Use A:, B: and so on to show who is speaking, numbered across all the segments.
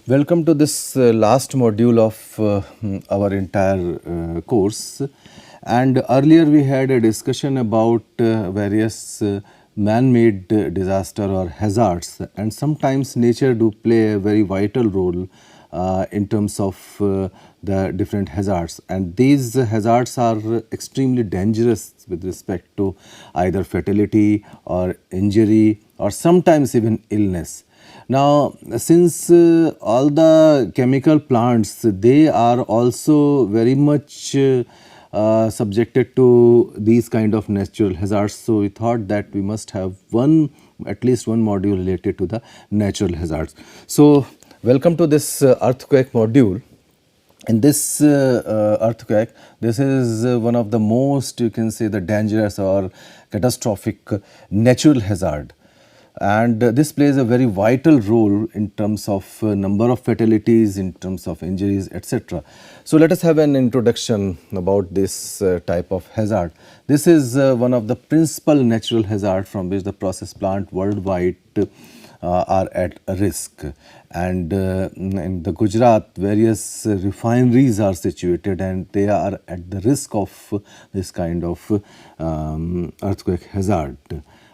A: Welcome to this last module of our entire course. And earlier we had a discussion about various man-made disaster or hazards, and sometimes nature do play a very vital role in terms of the different hazards, and these hazards are extremely dangerous with respect to either fatality or injury or sometimes even illness. Now, since all the chemical plants, they are also very much subjected to these kind of natural hazards. So, we thought that we must have at least one module related to the natural hazards. So, welcome to this earthquake module. In this earthquake, this is one of the most, you can say, the dangerous or catastrophic natural hazard. And this plays a very vital role in terms of number of fatalities, in terms of injuries, etc. So let us have an introduction about this type of hazard. This is one of the principal natural hazard from which the process plant worldwide are at risk. And in the Gujarat, various refineries are situated and they are at the risk of this kind of earthquake hazard.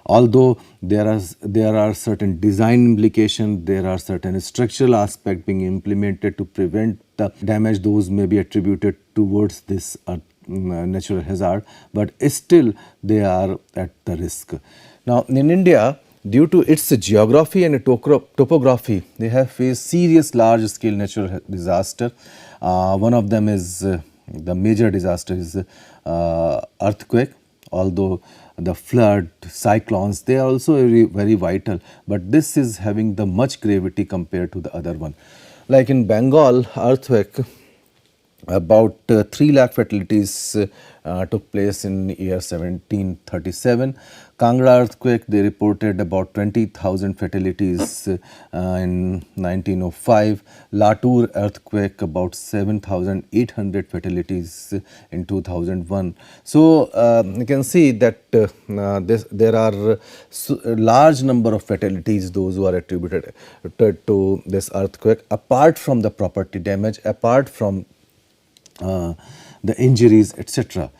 A: Although there are certain design implications, there are certain structural aspects being implemented to prevent the damage those may be attributed towards this natural hazard, but still they are at the risk. Now in India, due to its geography and topography, they have faced serious large scale natural disaster. One of them is the major disaster is earthquake, although the flood, cyclones, they are also very vital, but this is having the much gravity compared to the other one. Like in Bengal earthquake, about 3 lakh fatalities took place in year 1737. Kangra earthquake, they reported about 20,000 fatalities in 1905. Latur earthquake, about 7,800 fatalities in 2001. So you can see that there are large number of fatalities those who are attributed to this earthquake, apart from the property damage, apart from the injuries, etc.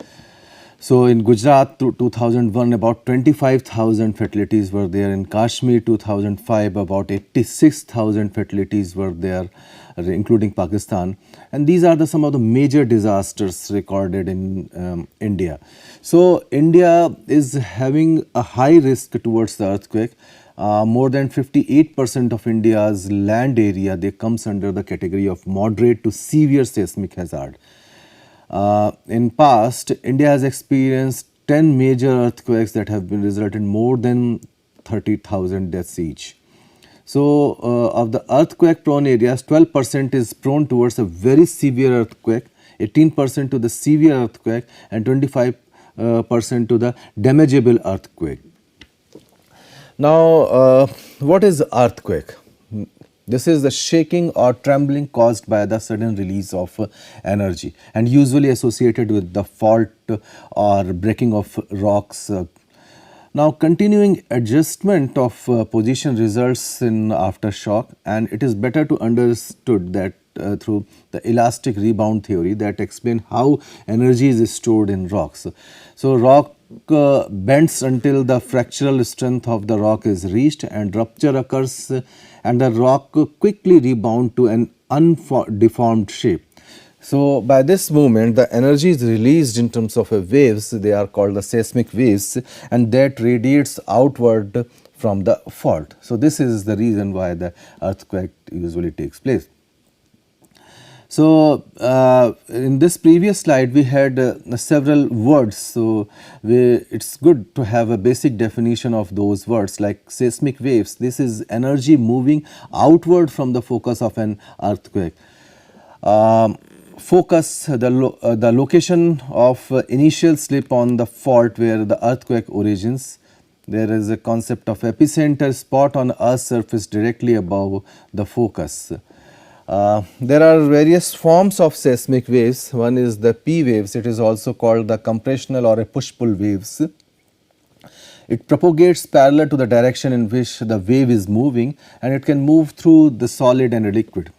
A: So in Gujarat 2001, about 25,000 fatalities were there. In Kashmir 2005, about 86,000 fatalities were there, including Pakistan. And these are some of the major disasters recorded in India. So India is having a high risk towards the earthquake. More than 58% of India's land area, they comes under the category of moderate to severe seismic hazard. In past, India has experienced 10 major earthquakes that have been resulted in more than 30,000 deaths each. So of the earthquake prone areas, 12% is prone towards a very severe earthquake, 18% to the severe earthquake, and 25% to the damageable earthquake. Now, what is earthquake? This is the shaking or trembling caused by the sudden release of energy and usually associated with the fault or breaking of rocks. Now, continuing adjustment of position results in aftershock, and it is better to understood that through the elastic rebound theory that explain how energy is stored in rocks. So rock bends until the fractural strength of the rock is reached and rupture occurs, and the rock quickly rebound to an undeformed shape. So by this movement, the energy is released in terms of waves, they are called the seismic waves, and that radiates outward from the fault. So this is the reason why the earthquake usually takes place. So in this previous slide we had several words, so it's good to have a basic definition of those words, like seismic waves. This is energy moving outward from the focus of an earthquake. Focus, the location of initial slip on the fault where the earthquake origins. There is a concept of epicenter, spot on Earth's surface directly above the focus. There are various forms of seismic waves. One is the P waves. It is also called the compressional or a push-pull waves. It propagates parallel to the direction in which the wave is moving, and it can move through the solid and a liquid.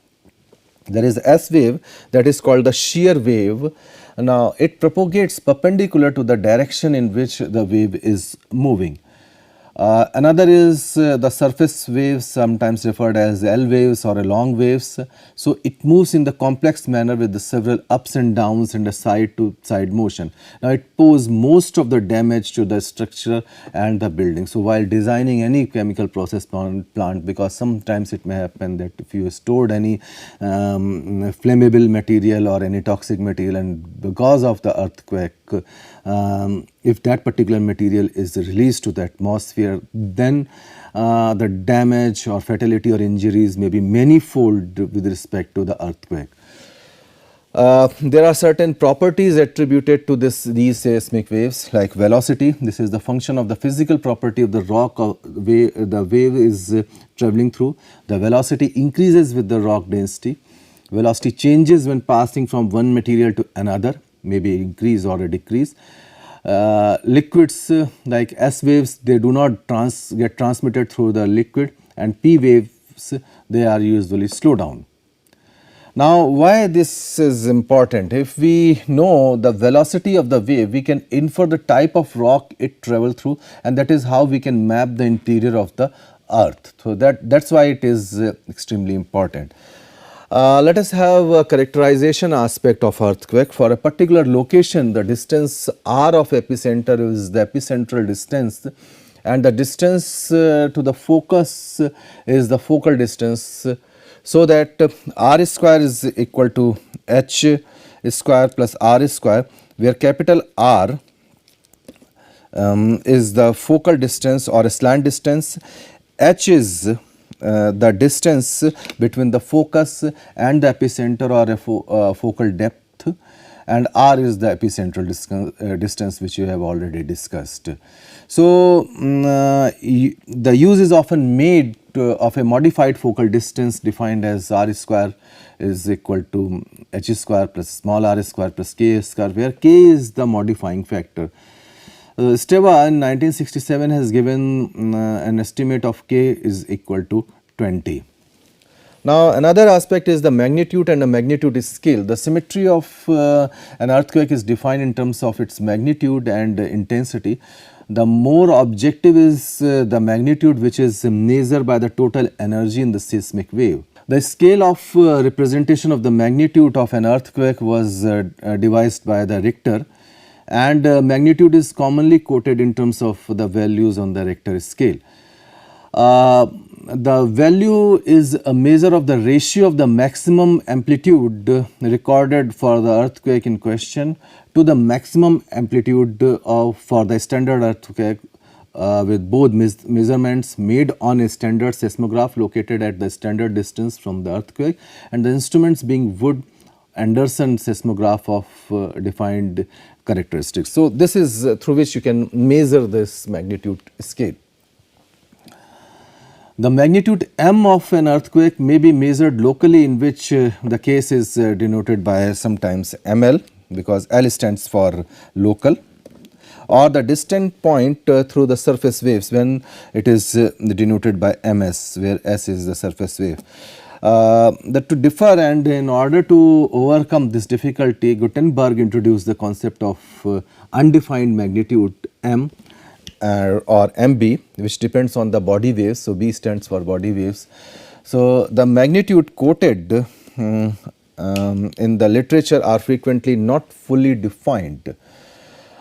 A: There is S wave that is called the shear wave. Now it propagates perpendicular to the direction in which the wave is moving. Another is the surface waves, sometimes referred as L waves or long waves. So it moves in the complex manner with the several ups and downs and a side to side motion. Now it poses most of the damage to the structure and the building. So while designing any chemical process plant, because sometimes it may happen that if you stored any flammable material or any toxic material, and because of the earthquake, if that particular material is released to the atmosphere, then the damage or fatality or injuries may be manifold with respect to the earthquake. There are certain properties attributed to these seismic waves, like velocity. This is the function of the physical property of the rock the wave is traveling through. The velocity increases with the rock density. Velocity changes when passing from one material to another, maybe increase or a decrease. Liquids like S waves, they do not get transmitted through the liquid, and P waves, they are usually slow down. Now, why this is important? If we know the velocity of the wave, we can infer the type of rock it traveled through, and that is how we can map the interior of the earth. So that's why it is extremely important. Let us have a characterization aspect of earthquake. For a particular location, the distance r of epicenter is the epicentral distance, and the distance to the focus is the focal distance. So that r square is equal to h square plus r square, where capital R is the focal distance or slant distance, h is the distance between the focus and the epicenter or a focal depth, and r is the epicentral distance which you have already discussed. So, the use is often made of a modified focal distance defined as r square is equal to h square plus small r square plus k square, where k is the modifying factor. Steva in 1967 has given an estimate of k is equal to 20. Now, another aspect is the magnitude and the magnitude scale. The symmetry of an earthquake is defined in terms of its magnitude and intensity. The more objective is the magnitude, which is measured by the total energy in the seismic wave. The scale of representation of the magnitude of an earthquake was devised by the Richter, and magnitude is commonly quoted in terms of the values on the Richter scale. The value is a measure of the ratio of the maximum amplitude recorded for the earthquake in question to the maximum amplitude for the standard earthquake, with both measurements made on a standard seismograph located at the standard distance from the earthquake, and the instruments being Wood Anderson seismograph of defined characteristics. So, this is through which you can measure this magnitude scale. The magnitude m of an earthquake may be measured locally, in which the case is denoted by sometimes ml, because L stands for local, or the distant point through the surface waves, when it is denoted by ms, where s is the surface wave. To differ, and in order to overcome this difficulty, Gutenberg introduced the concept of undefined magnitude m or MB, which depends on the body waves. So, B stands for body waves. So, the magnitude quoted in the literature are frequently not fully defined.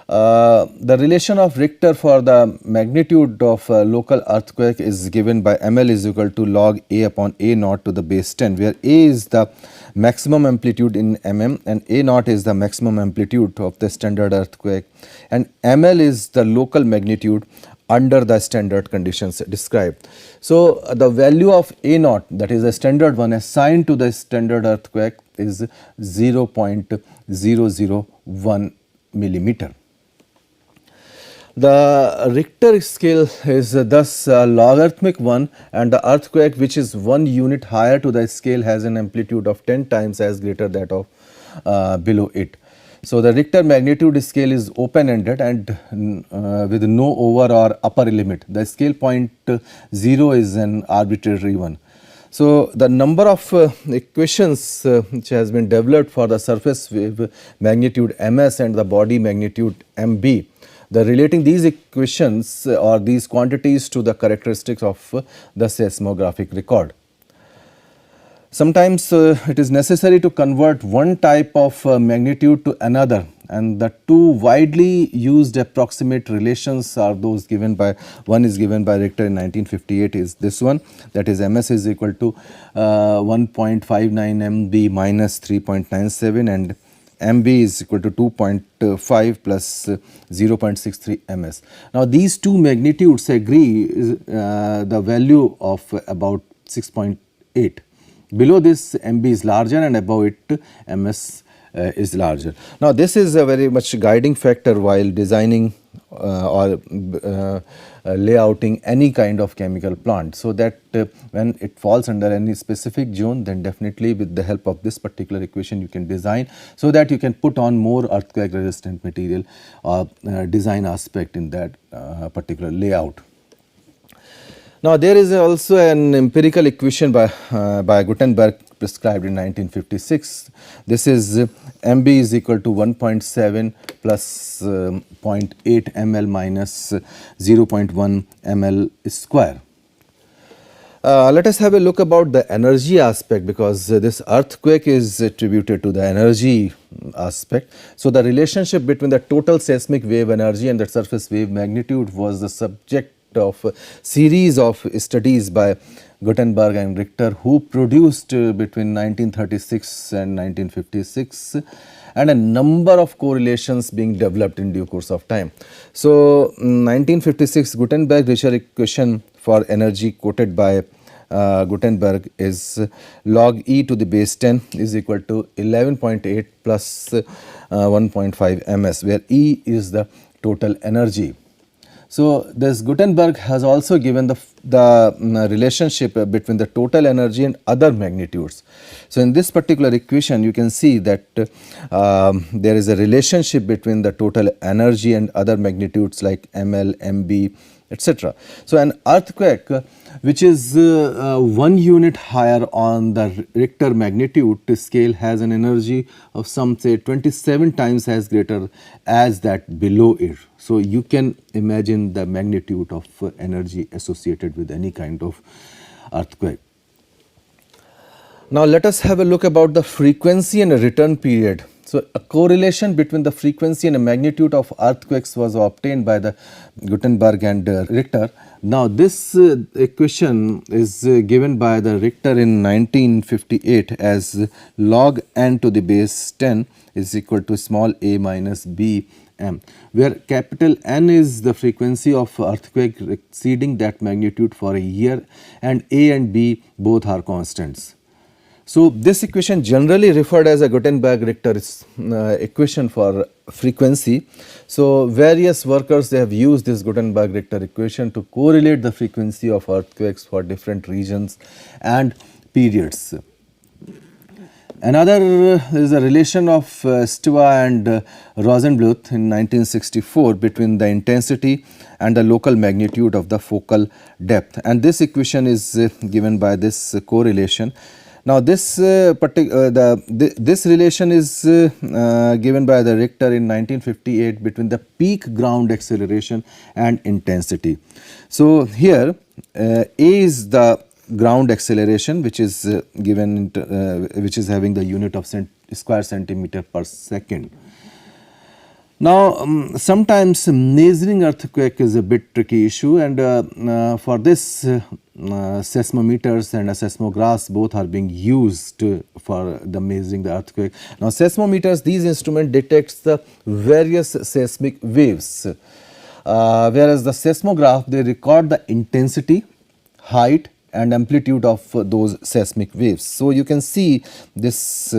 A: The relation of Richter for the magnitude of a local earthquake is given by ML is equal to log A upon A naught to the base 10, where A is the maximum amplitude in mm and A naught is the maximum amplitude of the standard earthquake, and ML is the local magnitude under the standard conditions described. So, the value of A naught, that is the standard one assigned to the standard earthquake, is 0.001 millimeter. The Richter scale is thus a logarithmic one, and the earthquake which is 1 unit higher to the scale has an amplitude of 10 times as greater that of below it. So, the Richter magnitude scale is open ended and with no over or upper limit. The scale point 0 is an arbitrary one. So, the number of equations which has been developed for the surface wave magnitude ms and the body magnitude mb, the relating these equations or these quantities to the characteristics of the seismographic record. Sometimes it is necessary to convert one type of magnitude to another, and the two widely used approximate relations are those given by, one is given by Richter in 1958 is this one, that is ms is equal to 1.59 mb minus 3.97 and mb is equal to 2.5 plus 0.63 ms. Now these two magnitudes agree the value of about 6.8. Below this mb is larger and above it ms is larger. Now this is a very much guiding factor while designing or layouting any kind of chemical plant, so that when it falls under any specific zone, then definitely with the help of this particular equation you can design, so that you can put on more earthquake resistant material or design aspect in that particular layout. Now there is also an empirical equation by Gutenberg prescribed in 1956. This is mb is equal to 1.7 plus 0.8 ml minus 0.1 ml square. Let us have a look about the energy aspect, because this earthquake is attributed to the energy aspect. So the relationship between the total seismic wave energy and the surface wave magnitude was the subject of a series of studies by Gutenberg and Richter, who produced between 1936 and 1956, and a number of correlations being developed in due course of time. So 1956 Gutenberg-Richter equation for energy quoted by Gutenberg is log e to the base 10 is equal to 11.8 plus 1.5 ms, where E is the total energy. So this Gutenberg has also given the relationship between the total energy and other magnitudes. So in this particular equation you can see that there is a relationship between the total energy and other magnitudes like ml, mb, etc. So an earthquake which is 1 unit higher on the Richter magnitude scale has an energy of some say 27 times as greater as that below it. So you can imagine the magnitude of energy associated with any kind of earthquake. Now let us have a look about the frequency and return period. So a correlation between the frequency and the magnitude of earthquakes was obtained by the Gutenberg and Richter. Now this equation is given by the Richter in 1958 as log n to the base 10 is equal to small a minus b m, where capital N is the frequency of earthquake exceeding that magnitude for a year, and a and b both are constants. So this equation generally referred as a Gutenberg-Richter equation for frequency. So various workers, they have used this Gutenberg-Richter equation to correlate the frequency of earthquakes for different regions and periods. Another is a relation of Stiva and Rosenbluth in 1964 between the intensity and the local magnitude of the focal depth, and this equation is given by this correlation. Now this this relation is given by the Richter in 1958 between the peak ground acceleration and intensity. So here A is the ground acceleration, which is given which is having the unit of square centimeter per second. Now sometimes measuring earthquake is a bit tricky issue, and for this seismometers and seismographs both are being used for the measuring the earthquake. Now seismometers, these instruments detects the various seismic waves, whereas the seismograph, they record the intensity, height and amplitude of those seismic waves. So you can see this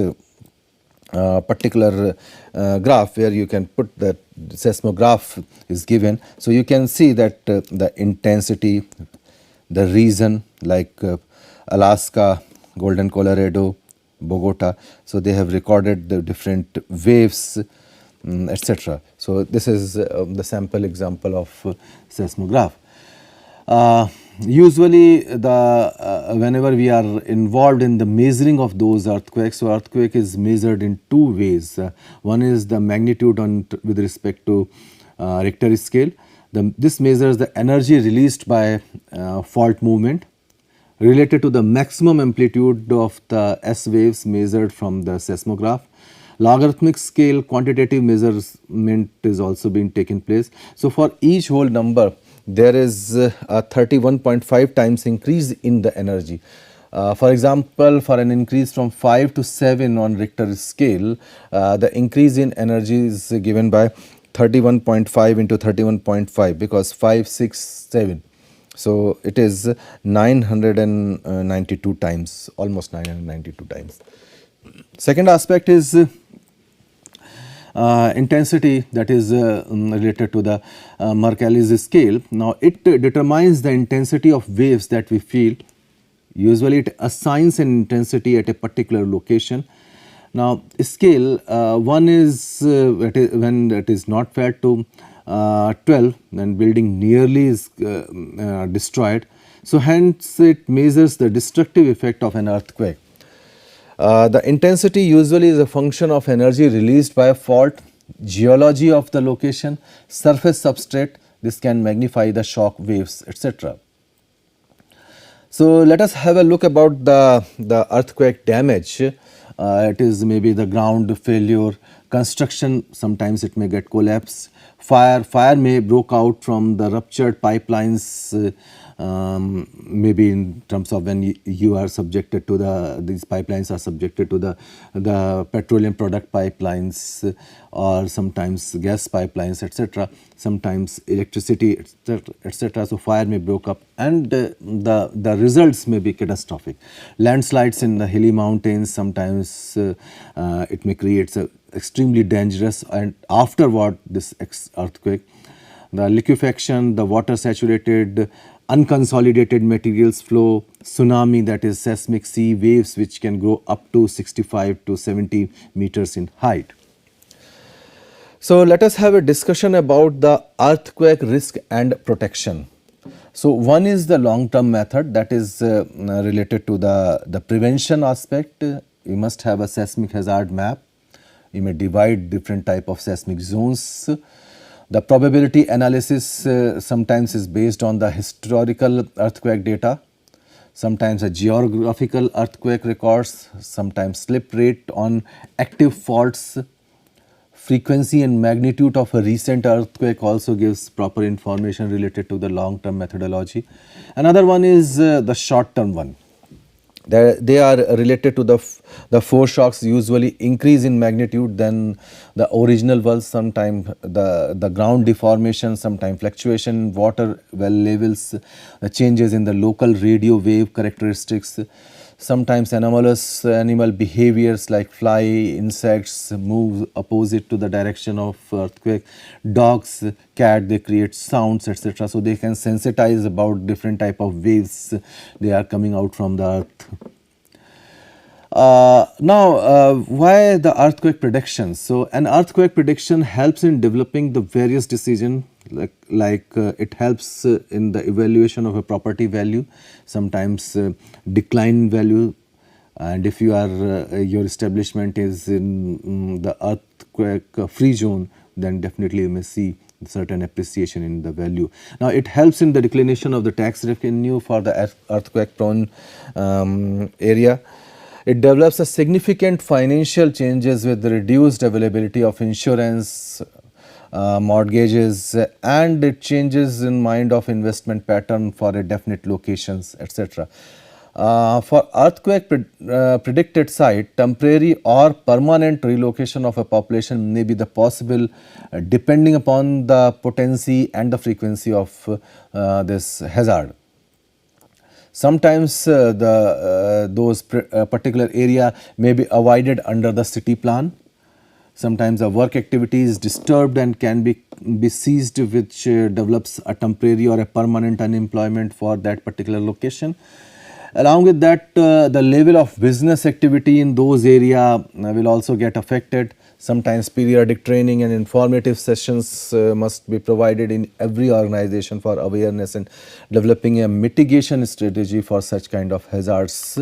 A: particular graph where you can put that seismograph is given. So you can see that the intensity, the region like Alaska, Golden Colorado, Bogota, so they have recorded the different waves, etc. So this is the sample example of seismograph. Usually the whenever we are involved in the measuring of those earthquakes, so earthquake is measured in two ways. One is the magnitude with respect to Richter scale. This measures the energy released by fault movement related to the maximum amplitude of the S waves measured from the seismograph. Logarithmic scale quantitative measurement is also being taken place. So, for each whole number there is a 31.5 times increase in the energy. For example, for an increase from 5 to 7 on Richter scale, the increase in energy is given by 31.5 into 31.5 because 5, 6, 7. So, it is 992 times, almost 992 times. Second aspect is intensity, that is related to the Mercalli's scale. Now, it determines the intensity of waves that we feel. Usually, it assigns an intensity at a particular location. Now, scale one is when it is not felt to 12, then building nearly is destroyed. So, hence it measures the destructive effect of an earthquake. The intensity usually is a function of energy released by a fault, geology of the location, surface substrate. This can magnify the shock waves, etc. So, let us have a look about the earthquake damage. It is maybe the ground failure, construction, sometimes it may get collapsed, fire may broke out from the ruptured pipelines, maybe in terms of when you are subjected to these pipelines are subjected to the petroleum product pipelines or sometimes gas pipelines, etc. Sometimes electricity, etc. So, fire may broke up and the results may be catastrophic. Landslides in the hilly mountains, sometimes it may create a extremely dangerous, and afterward this earthquake, the liquefaction, the water saturated, unconsolidated materials flow, tsunami, that is seismic sea waves which can go up to 65 to 70 meters in height. So, let us have a discussion about the earthquake risk and protection. So, one is the long term method, that is related to the prevention aspect. You must have a seismic hazard map. You may divide different type of seismic zones. The probability analysis sometimes is based on the historical earthquake data, sometimes a geographical earthquake records, sometimes slip rate on active faults. Frequency and magnitude of a recent earthquake also gives proper information related to the long term methodology. Another one is the short term one. They are related to the foreshocks, usually increase in magnitude than the original ones, sometimes the ground deformation, sometimes fluctuation in water well levels, changes in the local radio wave characteristics, sometimes anomalous animal behaviors like fly, insects move opposite to the direction of earthquake, dogs, cat, they create sounds, etc. So, they can sensitize about different type of waves they are coming out from the earth. Why the earthquake prediction? So, an earthquake prediction helps in developing the various decisions, like it helps in the evaluation of a property value, sometimes decline value, and if you are your establishment is in the earthquake free zone, then definitely you may see certain appreciation in the value. Now, it helps in the declination of the tax revenue for the earthquake prone area. It develops a significant financial changes with the reduced availability of insurance, mortgages, and it changes in mind of investment pattern for a definite locations, etc. For earthquake predicted site, temporary or permanent relocation of a population may be the possible depending upon the potency and the frequency of this hazard. Sometimes those particular area may be avoided under the city plan. Sometimes the work activity is disturbed and can be ceased, which develops a temporary or a permanent unemployment for that particular location. Along with that, the level of business activity in those area will also get affected. Sometimes periodic training and informative sessions must be provided in every organization for awareness and developing a mitigation strategy for such kind of hazards.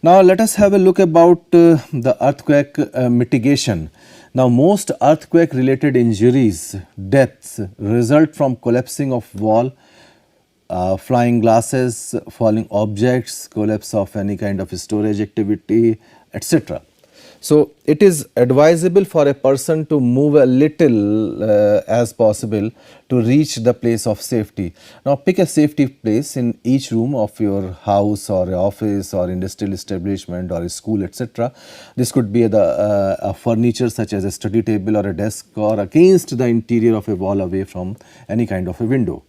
A: Now let us have a look about the earthquake mitigation. Now most earthquake related injuries, deaths result from collapsing of wall, flying glasses, falling objects, collapse of any kind of storage activity, etc. So it is advisable for a person to move a little as possible to reach the place of safety. Now pick a safety place in each room of your house or office or industrial establishment or a school, etc. This could be a furniture such as a study table or a desk, or against the interior of a wall away from any kind of a window.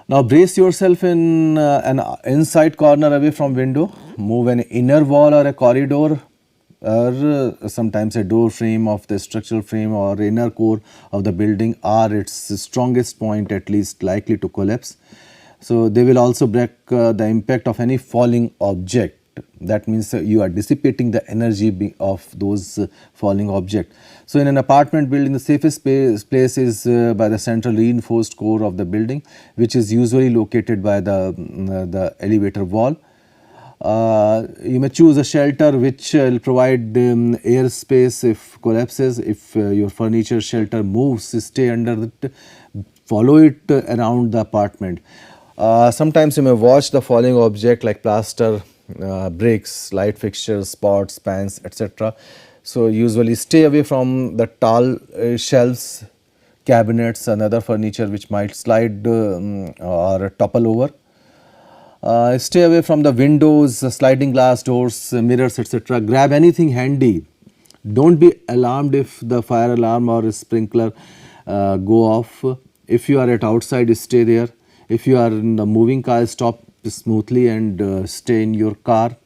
A: Now brace yourself in an inside corner away from window, move an inner wall or a corridor, or sometimes a door frame of the structural frame or inner core of the building are its strongest point, at least likely to collapse. So they will also break the impact of any falling object. That means you are dissipating the energy of those falling object. So in an apartment building, the safest place is by the central reinforced core of the building, which is usually located by the elevator wall. You may choose a shelter which will provide air space if collapses. If your furniture shelter moves, stay under it, follow it around the apartment. Sometimes you may watch the falling object like plaster, bricks, light fixtures, pots, pans, etc. So usually stay away from the tall shelves, cabinets and other furniture which might slide or topple over. Stay away from the windows, sliding glass doors, mirrors, etc. Grab anything handy. Don't be alarmed if the fire alarm or sprinkler go off. If you are at outside, stay there. If you are in the moving car, stop smoothly and stay in your car.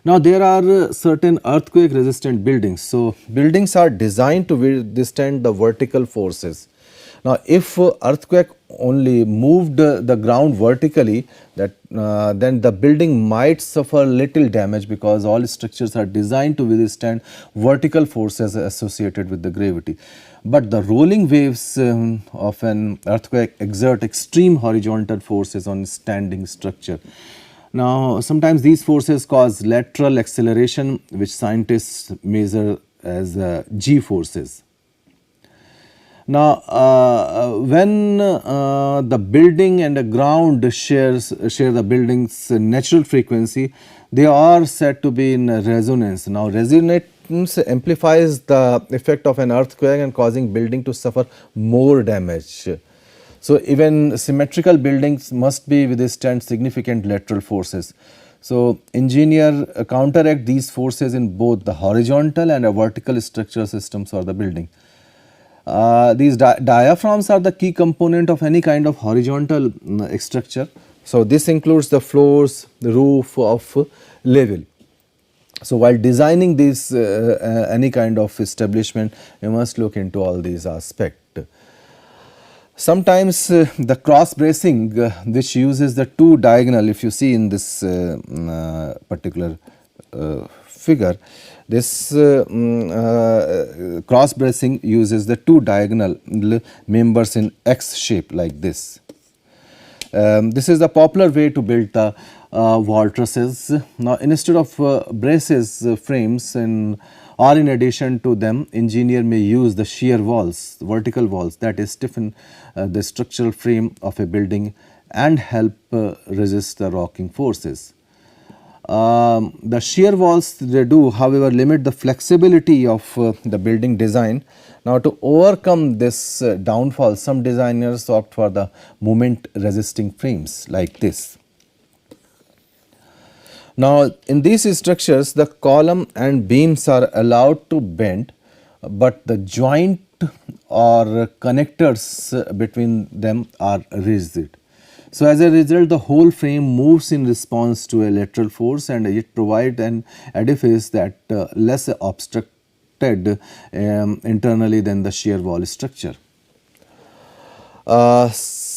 A: Now there are certain earthquake resistant buildings. So buildings are designed to withstand the vertical forces. Now if earthquake only moved the ground vertically, that then the building might suffer little damage, because all structures are designed to withstand vertical forces associated with the gravity. But the rolling waves of an earthquake exert extreme horizontal forces on standing structure. Now sometimes these forces cause lateral acceleration, which scientists measure as G forces. Now when the building and the ground share the building's natural frequency, they are said to be in resonance. Now resonance amplifies the effect of an earthquake and causing building to suffer more damage. So even symmetrical buildings must be withstand significant lateral forces. So engineer counteract these forces in both the horizontal and a vertical structural systems for the building. These diaphragms are the key component of any kind of horizontal structure. So this includes the floors, the roof of level. So while designing this any kind of establishment, you must look into all these aspects. Sometimes the cross bracing which uses the two diagonal, if you see in this particular figure, this cross bracing uses the two diagonal members in X shape like this. This is the popular way to build the wall trusses. Now instead of braces frames or in addition to them, engineer may use the shear walls, vertical walls, that is stiffen the structural frame of a building and help resist the rocking forces. The shear walls, they do however limit the flexibility of the building design. Now to overcome this downfall, some designers opt for the moment resisting frames like this. Now in these structures, the column and beams are allowed to bend, but the joint or connectors between them are rigid. So as a result, the whole frame moves in response to a lateral force, and it provides an edifice that less obstructed internally than the shear wall structure.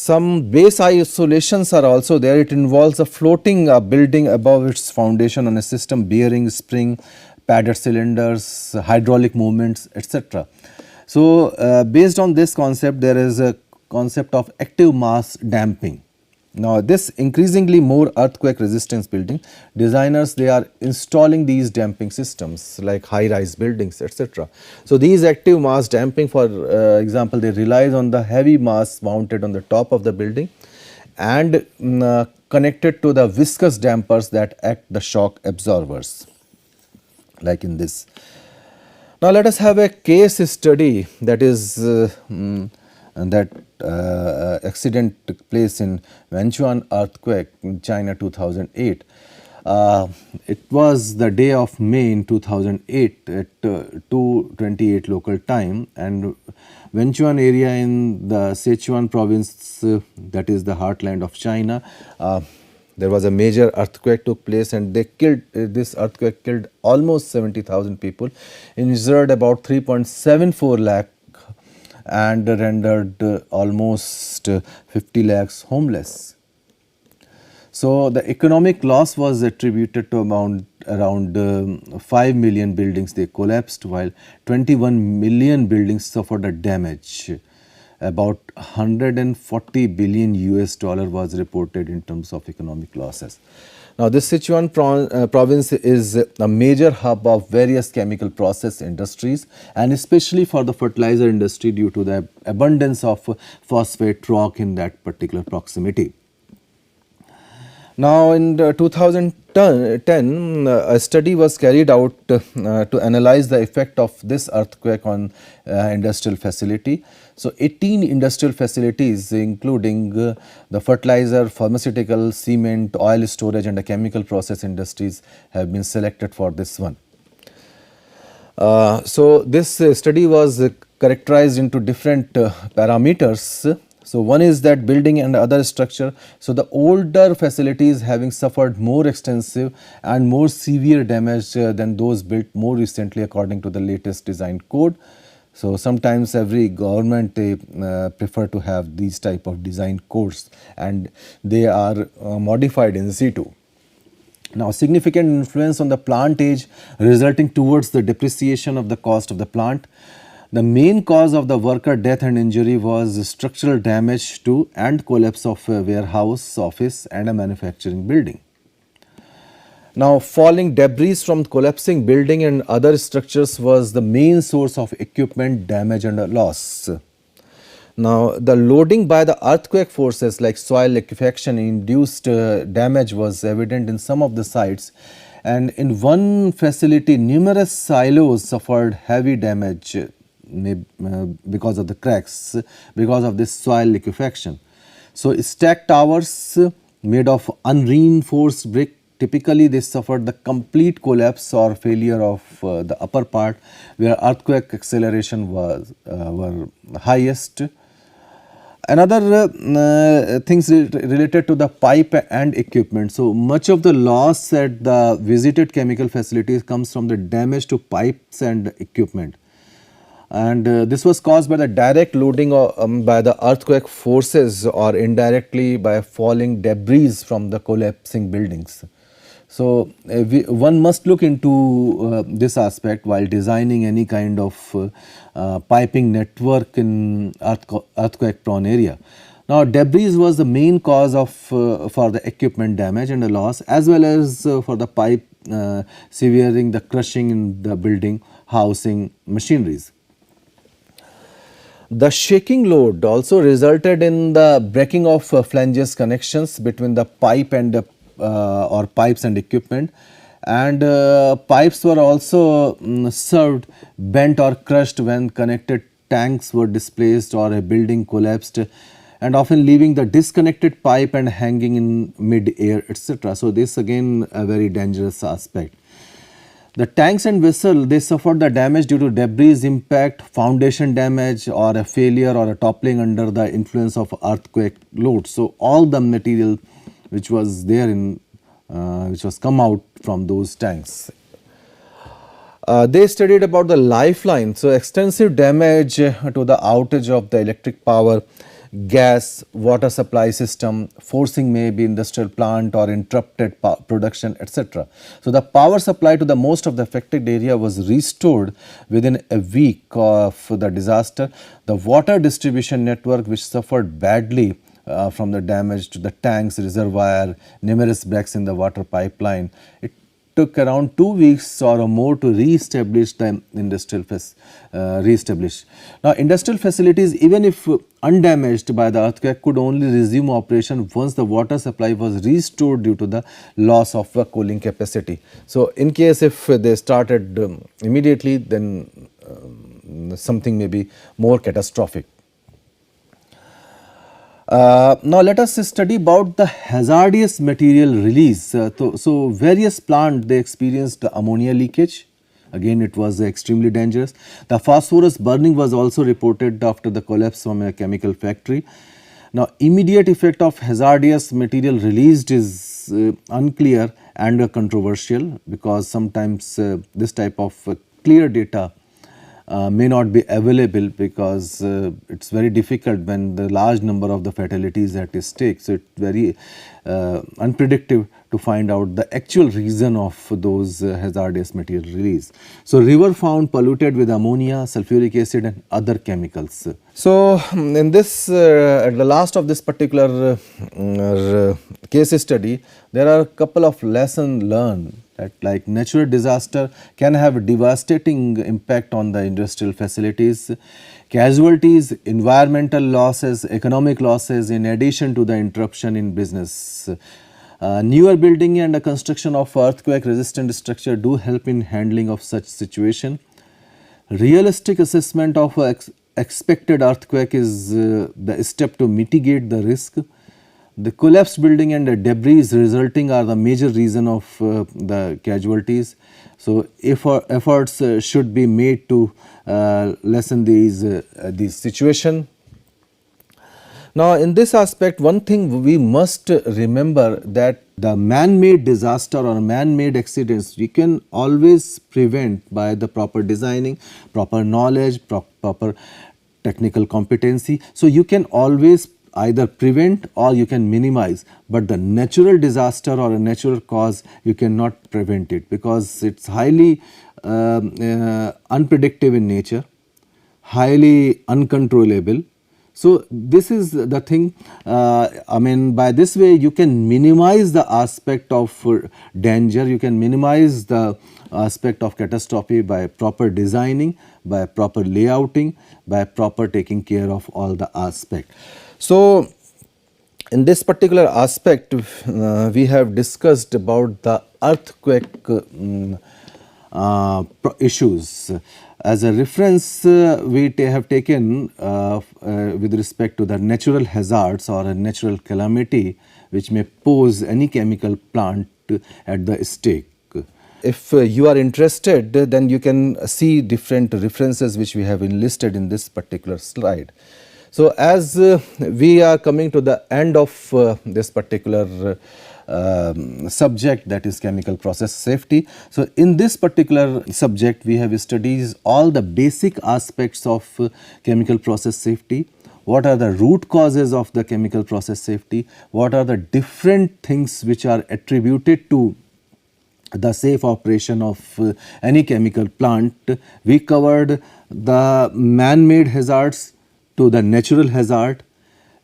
A: some base isolations are also there. It involves a floating building above its foundation on a system bearing spring, padded cylinders, hydraulic movements, etc. So, based on this concept, there is a concept of active mass damping. Now, this increasingly more earthquake resistance building, designers they are installing these damping systems like high rise buildings, etc. So, these active mass damping, for example, they relies on the heavy mass mounted on the top of the building and connected to the viscous dampers that act the shock absorbers, like in this. Now, let us have a case study that is and that accident took place in Wenchuan earthquake in China 2008. It was the day of May in 2008 at 2:28 local time, and Wenchuan area in the Sichuan province, that is the heartland of China, there was a major earthquake took place, and they killed this earthquake killed almost 70,000 people, injured about 3.74 lakh and rendered almost 50 lakhs homeless. So, the economic loss was attributed to around 5 million buildings they collapsed, while 21 million buildings suffered a damage. About 140 billion US dollar was reported in terms of economic losses. Now, this Sichuan province is a major hub of various chemical process industries, and especially for the fertilizer industry due to the abundance of phosphate rock in that particular proximity. Now, in 2010, a study was carried out to analyze the effect of this earthquake on industrial facility. So, 18 industrial facilities including the fertilizer, pharmaceutical, cement, oil storage and the chemical process industries have been selected for this one. So, this study was characterized into different parameters. So, one is that building and other structure. So, the older facilities having suffered more extensive and more severe damage than those built more recently according to the latest design code. So, sometimes every government they prefer to have these type of design codes, and they are modified in situ. Now, significant influence on the plant age resulting towards the depreciation of the cost of the plant. The main cause of the worker death and injury was structural damage to and collapse of a warehouse, office and a manufacturing building. Now, falling debris from collapsing building and other structures was the main source of equipment damage and loss. Now, the loading by the earthquake forces like soil liquefaction induced damage was evident in some of the sites, and in one facility numerous silos suffered heavy damage because of the cracks, because of this soil liquefaction. So, stacked towers made of unreinforced brick, typically they suffered the complete collapse or failure of the upper part where earthquake acceleration was were highest. Another things related to the pipe and equipment. So, much of the loss at the visited chemical facilities comes from the damage to pipes and equipment. And this was caused by the direct loading by the earthquake forces or indirectly by falling debris from the collapsing buildings. So, one must look into this aspect while designing any kind of piping network in earthquake prone area. Now, debris was the main cause of for the equipment damage and the loss, as well as for the pipe severing the crushing in the building, housing, machineries. The shaking load also resulted in the breaking of flanges connections between the pipe and or pipes and equipment, and pipes were also served bent or crushed when connected tanks were displaced or a building collapsed, and often leaving the disconnected pipe and hanging in mid-air, etc. So, this again a very dangerous aspect. The tanks and vessel they suffered the damage due to debris impact, foundation damage or a failure or a toppling under the influence of earthquake load. So, all the material which was there in which was come out from those tanks. They studied about the lifeline. So, extensive damage to the outage of the electric power gas, water supply system, forcing maybe industrial plant or interrupted production, etc. So the power supply to the most of the affected area was restored within a week of the disaster. The water distribution network, which suffered badly from the damage to the tanks, reservoir, numerous breaks in the water pipeline, it took around 2 weeks or more to re-establish the industrial Now, industrial facilities, even if undamaged by the earthquake, could only resume operation once the water supply was restored due to the loss of the cooling capacity. So, in case if they started immediately, then something may be more catastrophic. Now let us study about the hazardous material release. So various plants, they experienced ammonia leakage. Again, it was extremely dangerous. The phosphorus burning was also reported after the collapse from a chemical factory. Now immediate effect of hazardous material released is unclear and controversial, because sometimes this type of clear data may not be available, because it's very difficult when the large number of the fatalities at stake. So it's very unpredictable to find out the actual reason of those hazardous material release. So river found polluted with ammonia, sulfuric acid and other chemicals. So in this, at the last of this particular case study, there are a couple of lessons learned, that like natural disaster can have a devastating impact on the industrial facilities, casualties, environmental losses, economic losses, in addition to the interruption in business. Newer building and the construction of earthquake resistant structure do help in handling of such situation. Realistic assessment of expected earthquake is the step to mitigate the risk. The collapsed building and the debris resulting are the major reason of the casualties. So efforts should be made to lessen these situation. Now in this aspect, one thing we must remember, that the man-made disaster or man-made accidents we can always prevent by the proper designing, proper knowledge, proper technical competency. So you can always either prevent or you can minimize, but the natural disaster or a natural cause, you cannot prevent it, because it's highly unpredictable in nature, highly uncontrollable. So this is the thing, I mean, by this way you can minimize the aspect of danger, you can minimize the aspect of catastrophe by proper designing, by proper layouting, by proper taking care of all the aspect. So in this particular aspect, we have discussed about the earthquake issues. As a reference, we have taken with respect to the natural hazards or a natural calamity which may pose any chemical plant at the stake. If you are interested, then you can see different references which we have enlisted in this particular slide. So as we are coming to the end of this particular subject, that is chemical process safety. So in this particular subject, we have studied all the basic aspects of chemical process safety. What are the root causes of the chemical process safety? What are the different things which are attributed to the safe operation of any chemical plant? We covered the man-made hazards to the natural hazard.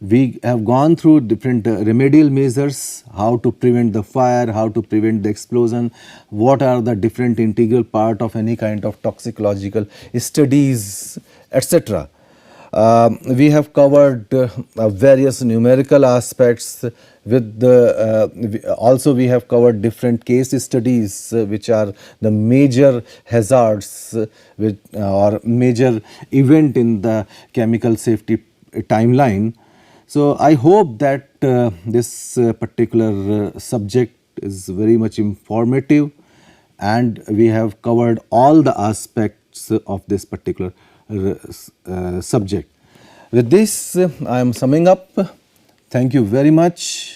A: We have gone through different remedial measures, how to prevent the fire, how to prevent the explosion, what are the different integral part of any kind of toxicological studies, etc. We have covered various numerical aspects. With the also we have covered different case studies which are the major hazards or major event in the chemical safety timeline. So I hope that this particular subject is very much informative, and we have covered all the aspects of this particular subject. With this, I am summing up. Thank you very much.